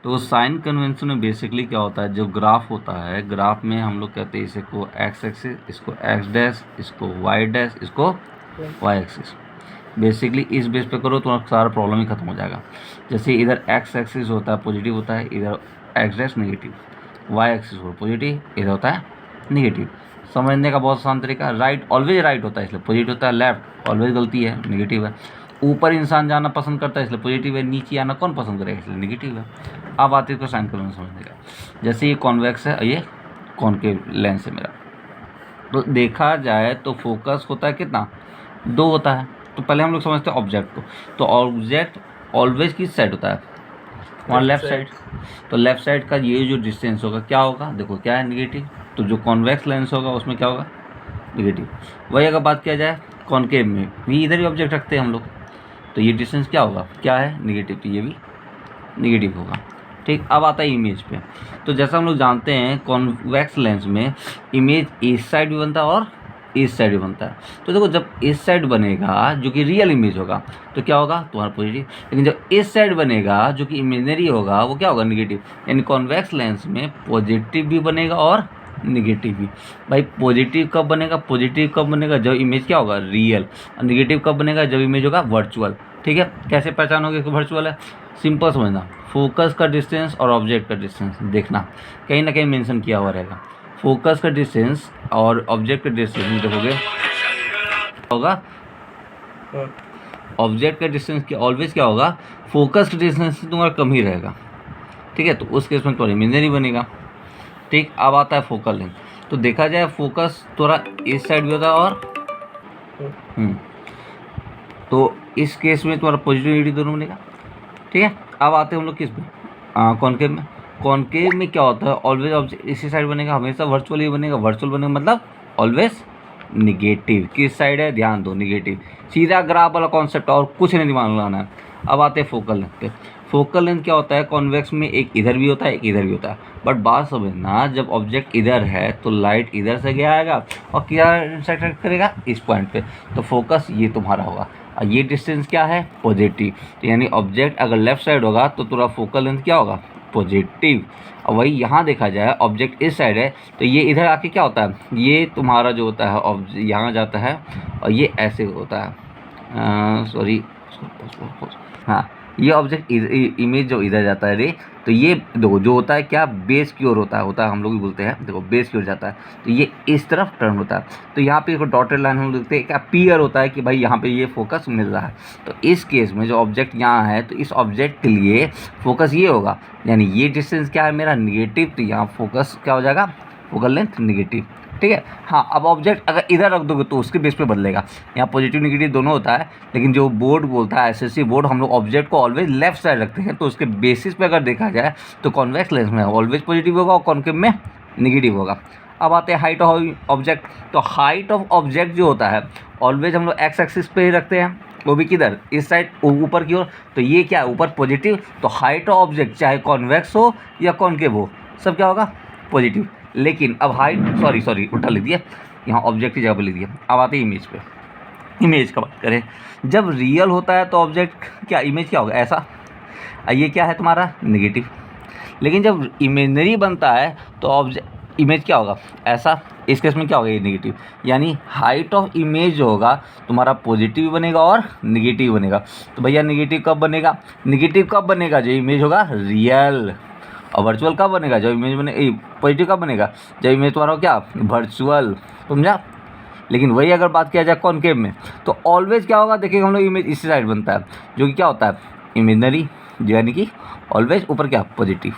तो sign convention में basically क्या होता है, जो ग्राफ होता है, ग्राफ में हम लोग कहते हैं इसको एक्स एक्सिस, इसको एक्स डैश, इसको वाई डैश, इसको वाई एक्सिस। बेसिकली इस बेस पे करो तो सारा प्रॉब्लम ही खत्म हो जाएगा। जैसे इधर एक्स एक्सिस होता है पॉजिटिव होता है, इधर X dash negative, Y axis हो पॉजिटिव, इधर होता है नेगेटिव। समझने का बहुत आसान तरीका, राइट ऑलवेज राइट होता है इसलिए पॉजिटिव होता है, लेफ्ट ऑलवेज गलती है नेगेटिव है। ऊपर इंसान जाना पसंद करता है इसलिए पॉजिटिव है, नीचे आना कौन पसंद करेगा इसलिए नेगेटिव है। अब आते इसको साइन कन्वेंशन समझने का। जैसे ये कॉन्वेक्स है, ये कॉनकेव लेंस है मेरा, तो देखा जाए तो फोकस होता है कितना, 2 होता है। तो पहले हम लोग समझते हैं ऑब्जेक्ट को। तो ऑब्जेक्ट ऑलवेज किस साइड होता है, वहाँ लेफ्ट साइड। तो लेफ्ट साइड का ये जो डिस्टेंस होगा क्या होगा, देखो क्या है नेगेटिव। तो जो कॉन्वेक्स लेंस होगा उसमें क्या होगा, नेगेटिव। वही अगर बात किया जाए कॉनकेव में भी, इधर ही ऑब्जेक्ट रखते हैं हम लोग, तो ये डिस्टेंस क्या होगा, क्या है नेगेटिव, तो ये भी नेगेटिव होगा। ठीक, अब आता है इमेज पे। तो जैसा हम लोग जानते हैं कॉन्वेक्स लेंस में इमेज इस साइड भी बनता है और इस साइड भी बनता है। तो देखो जब इस साइड बनेगा जो कि रियल इमेज होगा तो क्या होगा, तुम्हारा पॉजिटिव। लेकिन जब इस साइड बनेगा जो कि इमेजनरी होगा वो क्या होगा, नेगेटिव। यानी कॉन्वेक्स लेंस में पॉजिटिव भी बनेगा और नेगेटिव भी। भाई पॉजिटिव कब बनेगा, पॉजिटिव कब बनेगा, जब इमेज क्या होगा, रियल। और नेगेटिव कब बनेगा, जब इमेज होगा वर्चुअल। ठीक है, कैसे पहचानोगे कि वर्चुअल है, सिंपल समझना, फोकस का डिस्टेंस और ऑब्जेक्ट का डिस्टेंस देखना, कहीं ना कहीं मेंशन किया हुआ रहेगा। फोकस का डिस्टेंस और ऑब्जेक्ट का डिस्टेंस देखोगे होगा, ऑब्जेक्ट का डिस्टेंस क्या ऑलवेज क्या होगा, फोकस का डिस्टेंस से तुम्हारा कम ही रहेगा। ठीक है, तो उस केस में तुम्हारा इमेज नहीं बनेगा। ठीक, अब आता है फोकल लेंथ। तो देखा जाए फोकस थोड़ा इस साइड भी होता है और तो इस केस में तुम्हारा पॉजिटिव नेगेटिव दोनों बनेगा। ठीक है, अब आते हैं हम लोग किस में, कॉनकेव में। कॉनकेव में क्या होता है, ऑलवेज ऑब्जेक्ट इसी साइड बनेगा, हमेशा वर्चुअल ही बनेगा। वर्चुअल बनेगा मतलब ऑलवेज निगेटिव। किस साइड है, ध्यान दो, निगेटिव। सीधा ग्राफ वाला कॉन्सेप्ट, और कुछ नहीं दिमाग लगाना है। अब आते हैं फोकल लेंथ पे। फोकल लेंथ क्या होता है, कॉन्वेक्स में एक इधर भी होता है एक इधर भी होता है। बट बात समझना, जब ऑब्जेक्ट इधर है तो लाइट इधर से गया आएगा और क्या इंटरसेक्ट करेगा, इस पॉइंट पे। तो फोकस ये तुम्हारा होगा और ये डिस्टेंस क्या है, पॉजिटिव। तो यानी ऑब्जेक्ट अगर लेफ्ट साइड होगा तो तुम्हारा फोकल लेंथ क्या होगा, पॉजिटिव। और वही यहाँ देखा जाए ऑब्जेक्ट इस साइड है तो ये इधर आके क्या होता है, ये तुम्हारा जो होता है यहाँ जाता है और ये ऐसे होता है, सॉरी हाँ, ये ऑब्जेक्ट इमेज जो इधर जाता है रे, तो ये देखो जो होता है क्या, बेस की ओर होता है हम लोग भी बोलते हैं, देखो बेस की ओर जाता है तो ये इस तरफ टर्न होता है। तो यहाँ पे एक डॉटेड लाइन हम देखते हैं क्या, पीयर होता है कि भाई यहाँ पे ये फोकस मिल रहा है। तो इस केस में जो ऑब्जेक्ट यहाँ है तो इस ऑब्जेक्ट के लिए फोकस ये होगा, यानी ये डिस्टेंस क्या है मेरा, निगेटिव। तो यहाँ फोकस क्या हो जाएगा, फोकल लेंथ निगेटिव। ठीक है, हाँ, अब ऑब्जेक्ट अगर इधर रख दोगे तो उसके बेस पे बदलेगा। यहाँ पॉजिटिव निगेटिव दोनों होता है, लेकिन जो बोर्ड बोलता है एसएससी बोर्ड, हम लोग ऑब्जेक्ट को ऑलवेज लेफ्ट साइड रखते हैं। तो उसके बेसिस पे अगर देखा जाए तो कॉन्वेक्स लेंस में ऑलवेज पॉजिटिव होगा और कॉनकेव में निगेटिव होगा। अब आते हैं हाइट ऑफ ऑब्जेक्ट। तो हाइट ऑफ ऑब्जेक्ट जो होता है ऑलवेज हम लोग एक्स एक्सिस पे ही रखते हैं, वो भी किधर, इस साइड ऊपर की ओर। तो ये क्या है, ऊपर पॉजिटिव। तो हाइट ऑफ ऑब्जेक्ट चाहे कॉन्वेक्स हो या कॉनकेव हो, सब क्या होगा, पॉजिटिव। लेकिन अब हाइट सॉरी उल्टा लिख दिया, यहाँ ऑब्जेक्ट की जगह पर लिख दिया। अब आते हैं इमेज पे। इमेज का बात करें, जब रियल होता है तो ऑब्जेक्ट क्या, इमेज क्या होगा, ऐसा। ये क्या है तुम्हारा, नेगेटिव। लेकिन जब इमेजनरी बनता है तो ऑब्जेक्ट इमेज क्या होगा, ऐसा। इस केस में क्या होगा, ये नेगेटिव। यानी हाइट ऑफ इमेज जो होगा तुम्हारा पॉजिटिव बनेगा और नेगेटिव बनेगा। तो भैया नेगेटिव कब बनेगा, नेगेटिव कब बनेगा, जो इमेज होगा रियल। और वर्चुअल कब बनेगा, जब इमेज बने, पॉजिटिव कब बनेगा, जब इमेज तुम्हारा क्या, वर्चुअल। समझा। लेकिन वही अगर बात किया जाए कॉनकेव में तो ऑलवेज क्या होगा, देखिए हम लोग इमेज इसी साइड बनता है जो कि क्या होता है, इमेजनरी, यानी कि ऑलवेज ऊपर क्या, पॉजिटिव।